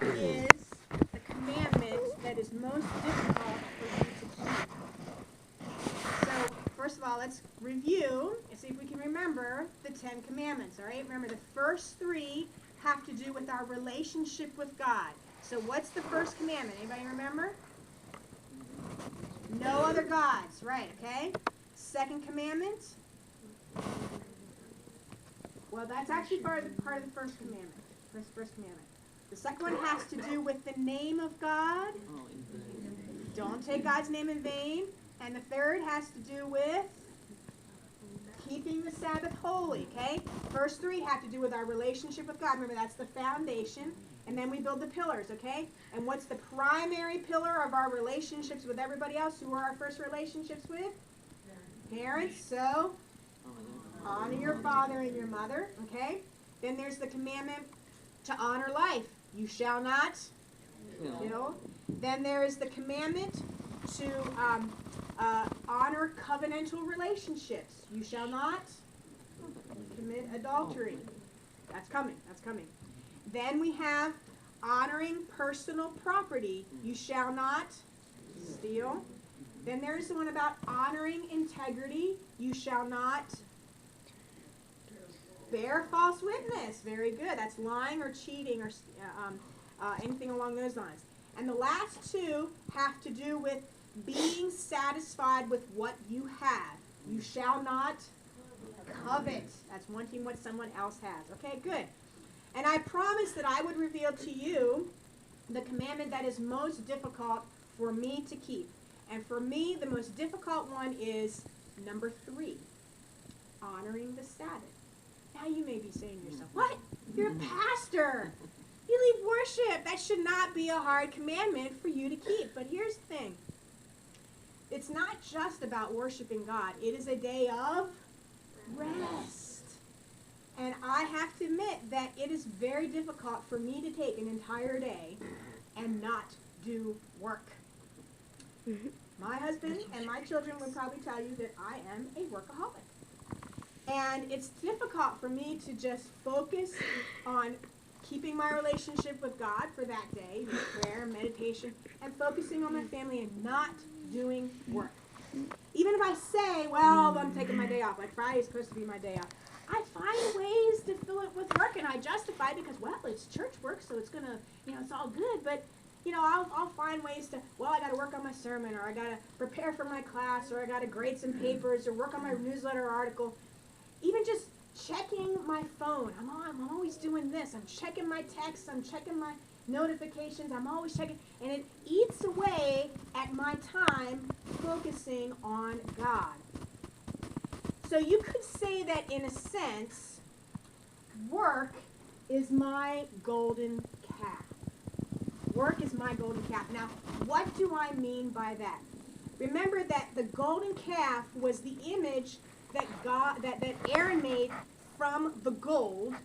is the commandment that is most difficult for you to keep? So, first of all, let's review and see if we can remember the 10 commandments, all right? Remember, the first 3 have to do with our relationship with God. So what's the first commandment? Anybody remember? No other gods, right, okay? Second commandment? Well, that's actually part of the first commandment. First commandment. The second one has to do with the name of God. Don't take God's name in vain. And the third has to do with keeping the Sabbath holy, okay? First 3 have to do with our relationship with God. Remember, that's the foundation. And then we build the pillars, okay? And what's the primary pillar of our relationships with everybody else? Who are our first relationships with? Parents. So, honor your father and your mother, okay? Then there's the commandment to honor life. You shall not kill. Then there is the commandment to honor covenantal relationships. You shall not commit adultery. That's coming. That's coming. Then we have honoring personal property. You shall not steal. Then there's the one about honoring integrity. You shall not bear false witness. Very good. That's lying or cheating or anything along those lines. And the last 2 have to do with being satisfied with what you have. You shall not covet. That's wanting what someone else has. Okay, good. And I promised that I would reveal to you the commandment that is most difficult for me to keep. And for me, the most difficult one is number 3, honoring the Sabbath. Now you may be saying to yourself, what? You're a pastor. You lead worship. That should not be a hard commandment for you to keep. But here's the thing. It's not just about worshiping God. It is a day of rest. And I have to admit that it is very difficult for me to take an entire day and not do work. My husband and my children would probably tell you that I am a workaholic. And it's difficult for me to just focus on keeping my relationship with God for that day, prayer, meditation, and focusing on my family and not doing work. Even if I say, well, I'm taking my day off, like Friday is supposed to be my day off, I find ways to fill it with work, and I justify it because, well, it's church work, so it's going to, it's all good, but, I'll find ways to, well, I got to work on my sermon, or I got to prepare for my class, or I got to grade some papers, or work on my newsletter article. Even just checking my phone. I'm always doing this. I'm checking my texts. I'm checking my notifications. I'm always checking. And it eats away at my time focusing on God. So you could say that in a sense, work is my golden calf. Work is my golden calf. Now, what do I mean by that? Remember that the golden calf was the image that Aaron made from the gold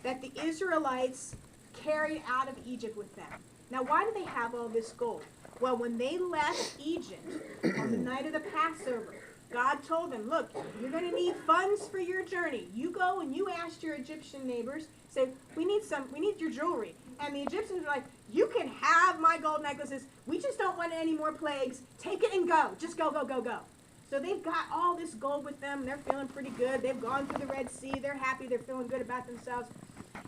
that the Israelites carried out of Egypt with them. Now, why do they have all this gold? Well, when they left Egypt on the night of the Passover, God told them, look, you're going to need funds for your journey. You go and you ask your Egyptian neighbors, say, we need your jewelry. And the Egyptians were like, you can have my gold necklaces. We just don't want any more plagues. Take it and go. Just go, go, go, go. So they've got all this gold with them. They're feeling pretty good. They've gone through the Red Sea. They're happy. They're feeling good about themselves.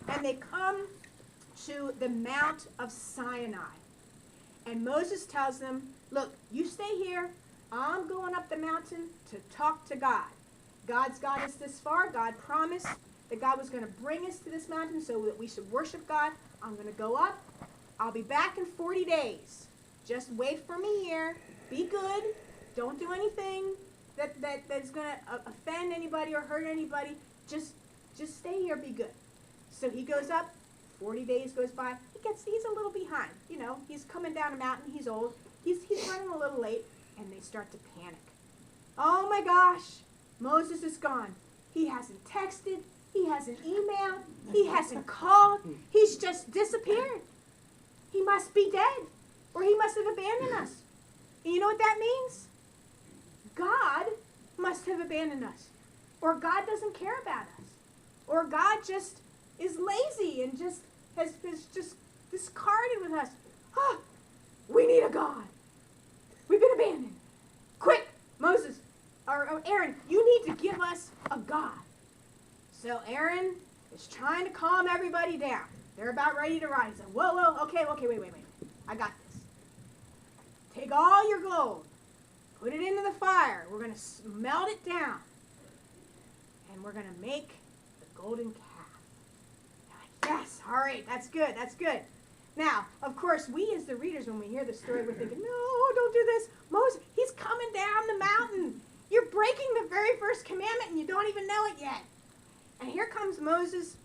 And they come to the Mount of Sinai. And Moses tells them, look, you stay here. I'm going up the mountain to talk to God. God's got us this far. God promised that God was going to bring us to this mountain so that we should worship God. I'm going to go up. I'll be back in 40 days. Just wait for me here. Be good. Don't do anything that's going to offend anybody or hurt anybody. Just stay here. Be good. So he goes up. 40 days goes by. He's a little behind. He's coming down a mountain. He's old. He's running a little late. And they start to panic. Oh my gosh, Moses is gone. He hasn't texted. He hasn't emailed. He hasn't called. He's just disappeared. He must be dead. Or he must have abandoned us. And you know what that means? God must have abandoned us. Or God doesn't care about us. Or God just is lazy and just has just discarded with us. Oh, we need a God. We've been abandoned. Quick, Moses, or Aaron, you need to give us a God. So Aaron is trying to calm everybody down. They're about ready to rise. Whoa, okay, wait. I got this. Take all your gold. Put it into the fire. We're going to melt it down. And we're going to make the golden calf. They're like, yes, all right, that's good. Now, of course, we as the readers, when we hear the story, we're thinking, no, don't do this. Moses, he's coming down the mountain. You're breaking the very first commandment and you don't even know it yet. And here comes Moses,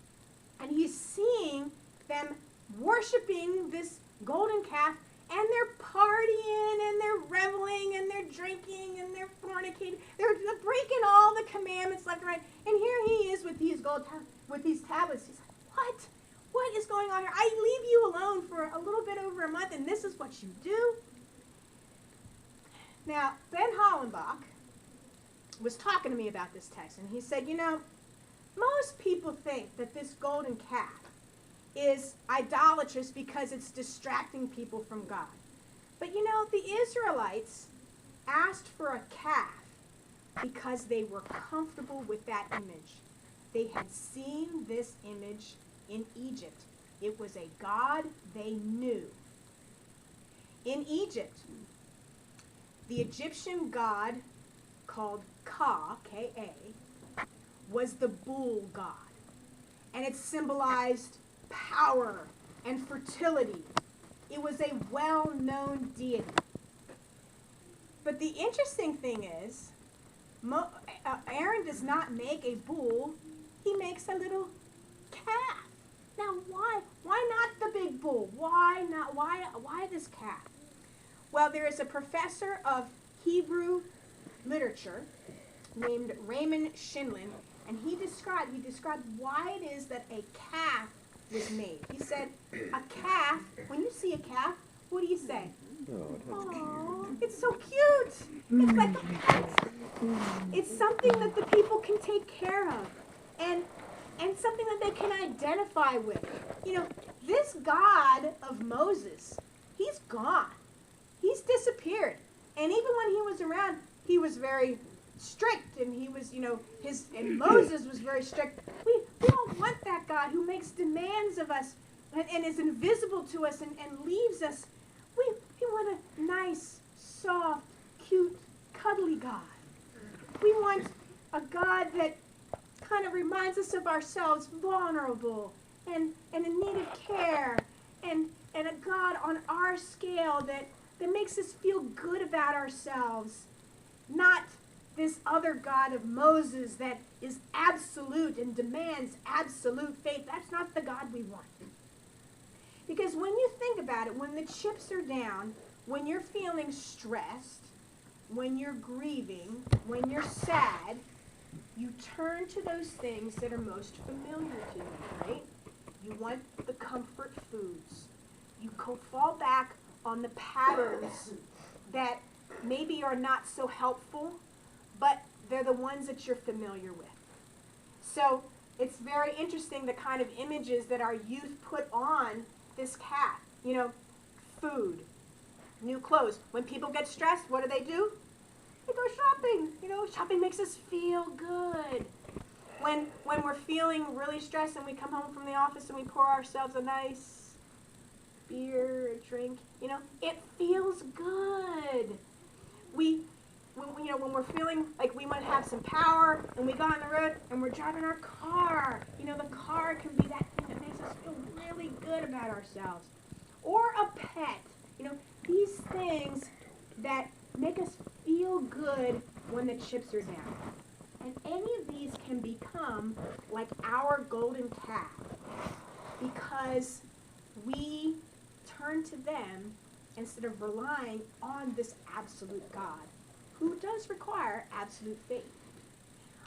and he's seeing them worshiping this golden calf, and they're partying, and they're reveling, and they're drinking, and they're fornicating. They're breaking all the commandments left and right. And here he is with these tablets. He's like, what? What is going on here? I leave you alone for a little bit over a month, and this is what you do? Now, Ben Hollenbach was talking to me about this text, and he said, most people think that this golden calf is idolatrous because it's distracting people from God. But the Israelites asked for a calf because they were comfortable with that image. They had seen this image in Egypt. It was a God they knew. In Egypt, the Egyptian god called Ka, K-A, was the bull god. And it symbolized power and fertility. It was a well-known deity. But the interesting thing is, Aaron does not make a bull. He makes a little calf. Now, why? Why not the big bull? Why not? Why this calf? Well, there is a professor of Hebrew literature named Raymond Shinlin, and he described why it is that a calf was made. He said, a calf, when you see a calf, what do you say? Oh, it's so cute. It's like a pet. It's something that the people can take care of, and something that they can identify with. This God of Moses, he's gone. He's disappeared. And even when he was around, he was very strict, and he was, and Moses was very strict. We don't want that God who makes demands of us and is invisible to us and leaves us. We want a nice, soft, cute, cuddly God. We want a God that kind of reminds us of ourselves, vulnerable and in need of care, and a God on our scale that makes us feel good about ourselves, not this other God of Moses that is absolute and demands absolute faith. That's not the God we want. Because when you think about it, when the chips are down, when you're feeling stressed, when you're grieving, when you're sad, you turn to those things that are most familiar to you, right? You want the comfort foods. You fall back on the patterns that maybe are not so helpful, but they're the ones that you're familiar with. So it's very interesting the kind of images that our youth put on this cat. Food, new clothes. When people get stressed, what do? They go shopping. Shopping makes us feel good. When we're feeling really stressed and we come home from the office and we pour ourselves a nice beer or drink, it feels good. When we're feeling like we want to have some power and we go on the road and we're driving our car, the car can be that thing that makes us feel really good about ourselves. Or a pet, these things that make us feel good when the chips are down. And any of these can become like our golden calf because we turn to them instead of relying on this absolute God who does require absolute faith.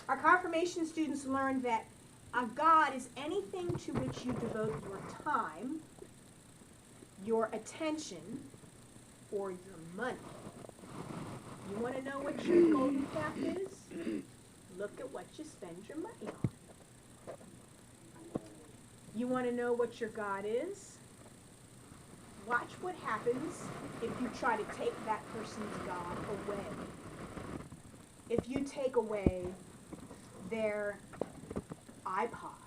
Our confirmation students learned that a God is anything to which you devote your time, your attention, or your money. You want to know what your golden calf is? Look at what you spend your money on. You want to know what your God is? what happens if you try to take that person's God away. If you take away their iPod,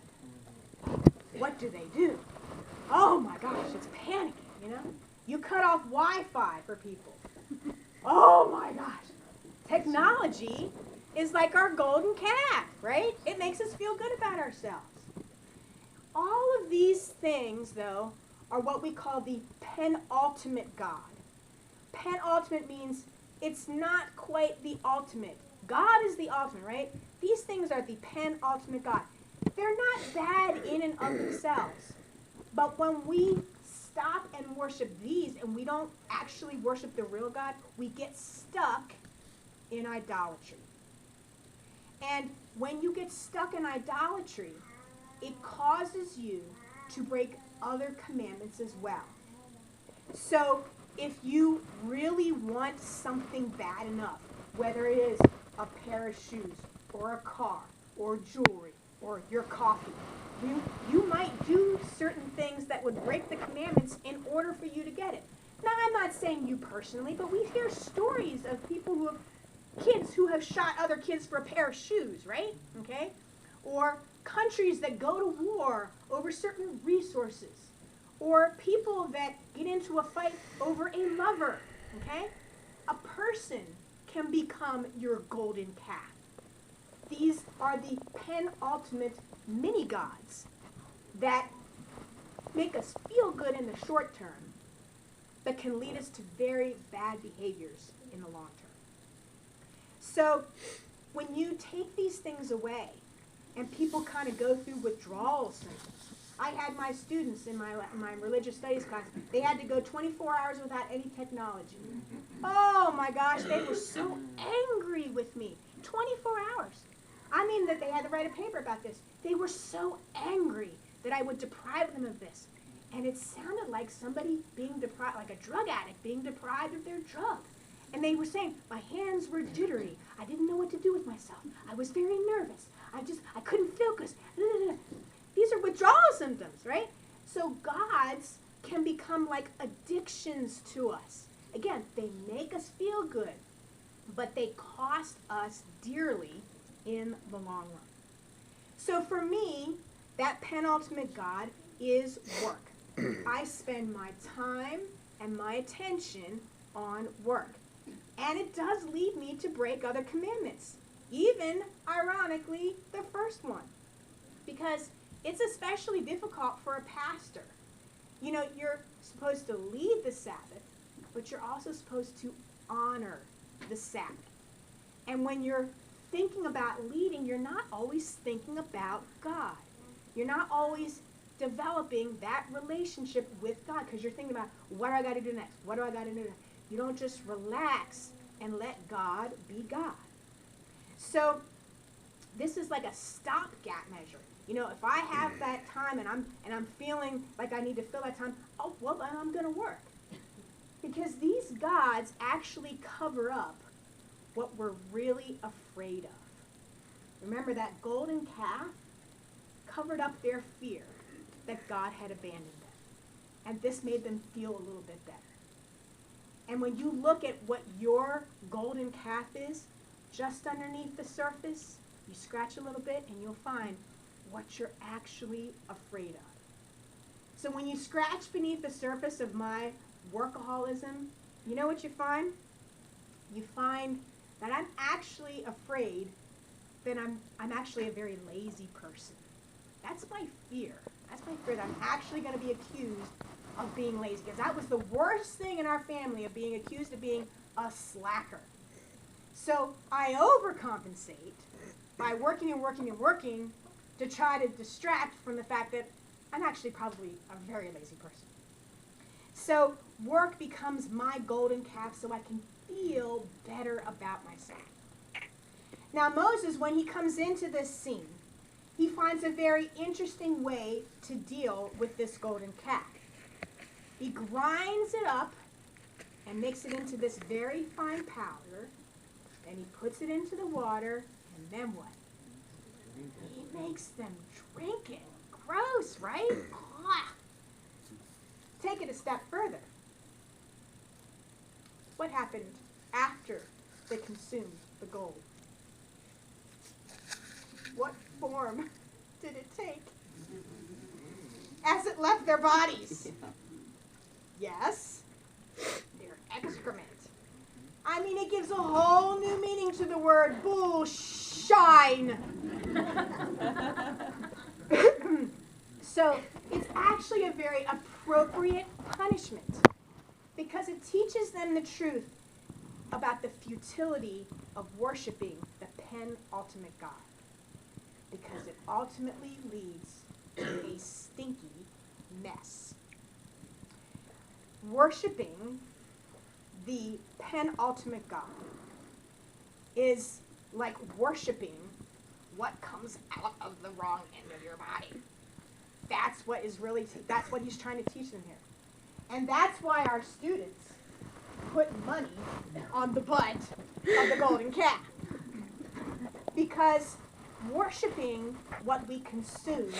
what do? Oh my gosh, it's panicking, you know? You cut off Wi-Fi for people. Oh my gosh. Technology is like our golden calf, right? It makes us feel good about ourselves. All of these things, though, are what we call the penultimate God. Penultimate means it's not quite the ultimate. God is the ultimate, right? These things are the penultimate God. They're not bad in and of themselves. But when we stop and worship these and we don't actually worship the real God, we get stuck in idolatry. And when you get stuck in idolatry, it causes you to break other commandments as well. So if you really want something bad enough, whether it is a pair of shoes or a car or jewelry or your coffee, you might do certain things that would break the commandments in order for you to get it. Now, I'm not saying you personally, but we hear stories of people who have kids who have shot other kids for a pair of shoes, right? Okay? Or countries that go to war over certain resources. Or people that get into a fight over a lover, okay? A person can become your golden calf. These are the penultimate mini-gods that make us feel good in the short term, but can lead us to very bad behaviors in the long term. So when you take these things away, and people kind of go through withdrawal symptoms. I had my students in my religious studies class, they had to go 24 hours without any technology. Oh my gosh, they were so angry with me. 24 hours. I mean that they had to write a paper about this. They were so angry that I would deprive them of this. And it sounded like somebody being deprived, like a drug addict being deprived of their drug. And they were saying, my hands were jittery. I didn't know what to do with myself. I was very nervous. I couldn't focus. These are withdrawal symptoms, right? So gods can become like addictions to us. Again, they make us feel good, but they cost us dearly in the long run. So for me, that penultimate God is work. I spend my time and my attention on work. And it does lead me to break other commandments. Even, ironically, the first one. Because it's especially difficult for a pastor. You know, you're supposed to lead the Sabbath, but you're also supposed to honor the Sabbath. And when you're thinking about leading, you're not always thinking about God. You're not always developing that relationship with God because you're thinking about, what do I got to do next? What do I got to do next? You don't just relax and let God be God. So this is like a stopgap measure. You know, if I have that time and I'm feeling like I need to fill that time, oh, well, then I'm going to work. Because these gods actually cover up what we're really afraid of. Remember, that golden calf covered up their fear that God had abandoned them. And this made them feel a little bit better. And when you look at what your golden calf is, just underneath the surface, you scratch a little bit and you'll find what you're actually afraid of. So when you scratch beneath the surface of my workaholism, you know what you find? You find that I'm actually afraid that I'm actually a very lazy person. That's my fear. That's my fear that I'm actually going to be accused of being lazy. Because that was the worst thing in our family, of being accused of being a slacker. So I overcompensate by working and working and working to try to distract from the fact that I'm actually probably a very lazy person. So work becomes my golden calf so I can feel better about myself. Now Moses, when he comes into this scene, he finds a very interesting way to deal with this golden calf. He grinds it up and makes it into this very fine powder, and he puts it into the water, and then what? He makes them drink it. Gross, right? Take it a step further. What happened after they consumed the gold? What form did it take as it left their bodies? Yes, their excrement. I mean, it gives a whole new meaning to the word bullshine. So it's actually a very appropriate punishment because it teaches them the truth about the futility of worshiping the penultimate God, because it ultimately leads to a stinky mess. Worshiping the penultimate God is like worshiping what comes out of the wrong end of your body. That's what he's trying to teach them here. And that's why our students put money on the butt of the golden calf. Because worshiping what we consume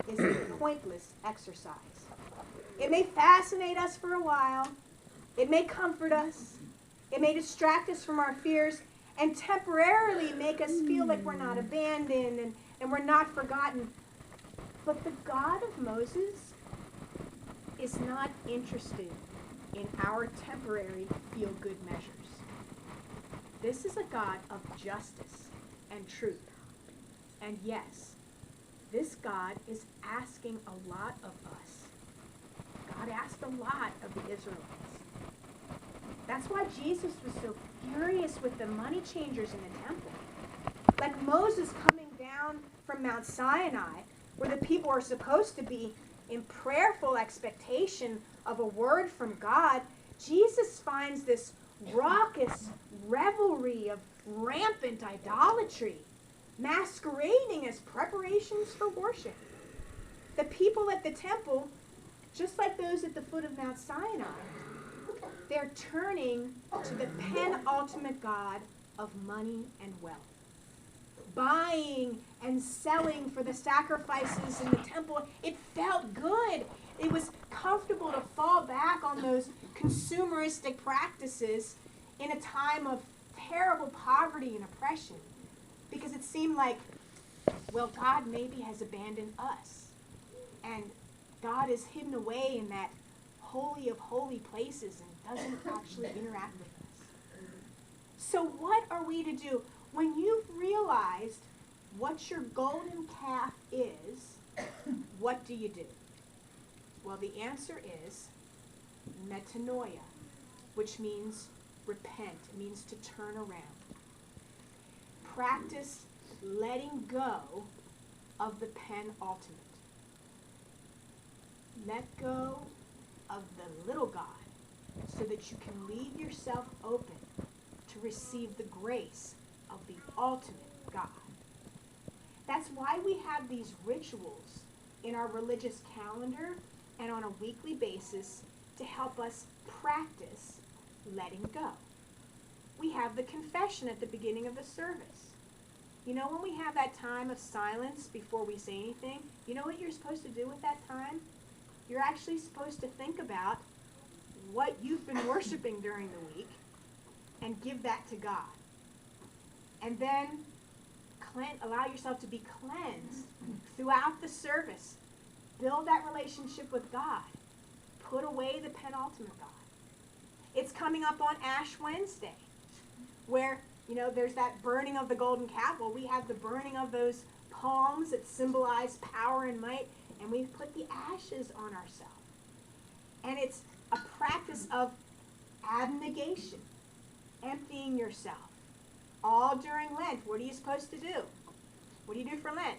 is a pointless exercise. It may fascinate us for a while. It may comfort us. It may distract us from our fears and temporarily make us feel like we're not abandoned and we're not forgotten. But the God of Moses is not interested in our temporary feel-good measures. This is a God of justice and truth. And yes, this God is asking a lot of us. God asked a lot of the Israelites. That's why Jesus was so furious with the money changers in the temple. Like Moses coming down from Mount Sinai, where the people are supposed to be in prayerful expectation of a word from God, Jesus finds this raucous revelry of rampant idolatry, masquerading as preparations for worship. The people at the temple, just like those at the foot of Mount Sinai, they're turning to the penultimate God of money and wealth. Buying and selling for the sacrifices in the temple, it felt good. It was comfortable to fall back on those consumeristic practices in a time of terrible poverty and oppression, because it seemed like, well, God maybe has abandoned us, and God is hidden away in that holy of holy places and doesn't actually interact with us. So what are we to do? When you've realized what your golden calf is, what do you do? Well, the answer is metanoia, which means repent. It means to turn around. Practice letting go of the penultimate. Let go of the little God so that you can leave yourself open to receive the grace of the ultimate God. That's why we have these rituals in our religious calendar and on a weekly basis to help us practice letting go. We have the confession at the beginning of the service. You know, when we have that time of silence before we say anything, you know what you're supposed to do with that time? You're actually supposed to think about what you've been worshiping during the week and give that to God. And then allow yourself to be cleansed throughout the service. Build that relationship with God. Put away the penultimate God. It's coming up on Ash Wednesday, where, you know, there's that burning of the golden calf. Well, we have the burning of those palms that symbolize power and might, and we put the ashes on ourselves. And it's a practice of abnegation, emptying yourself. All during Lent, what are you supposed to do? What do you do for Lent?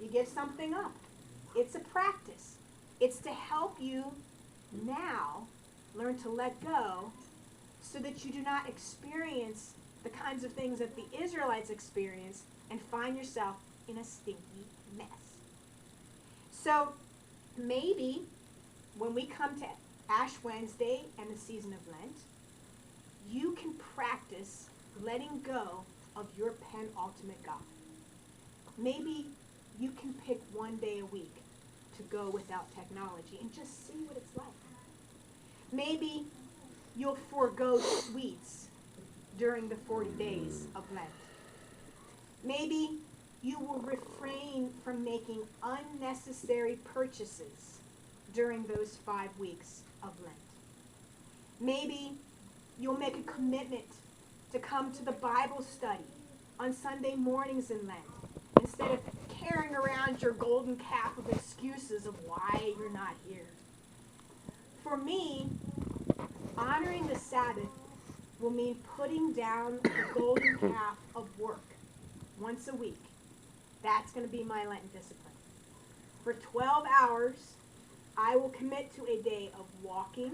You give something up. It's a practice. It's to help you now learn to let go so that you do not experience the kinds of things that the Israelites experienced and find yourself in a stinky mess. So maybe when we come to Ash Wednesday and the season of Lent, you can practice letting go of your penultimate God. Maybe you can pick one day a week to go without technology and just see what it's like. Maybe you'll forego sweets during the 40 days of Lent. Maybe you will refrain from making unnecessary purchases during those 5 weeks of Lent. Maybe you'll make a commitment to come to the Bible study on Sunday mornings in Lent instead of carrying around your golden calf of excuses of why you're not here. For me, honoring the Sabbath will mean putting down the golden calf of work once a week. That's going to be my Lenten discipline. For 12 hours, I will commit to a day of walking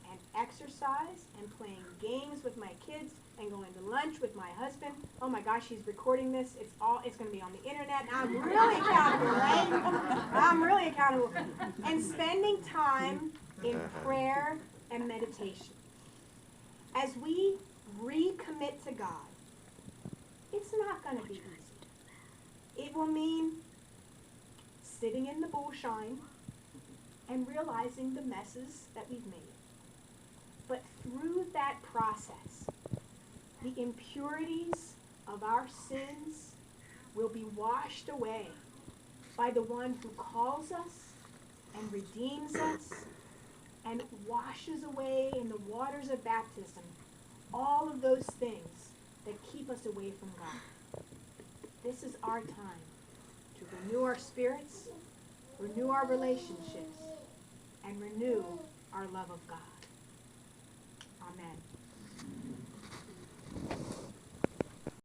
and exercise and playing games with my kids and going to lunch with my husband. Oh my gosh, he's recording this. It's going to be on the internet. And I'm really accountable, right? I'm really accountable. And spending time in prayer and meditation. As we recommit to God, it's not going to be easy. It will mean sitting in the bullshine and realizing the messes that we've made. But through that process, the impurities of our sins will be washed away by the one who calls us and redeems us and washes away in the waters of baptism all of those things that keep us away from God. This is our time to renew our spirits, renew our relationships, and renew our love of God. Amen.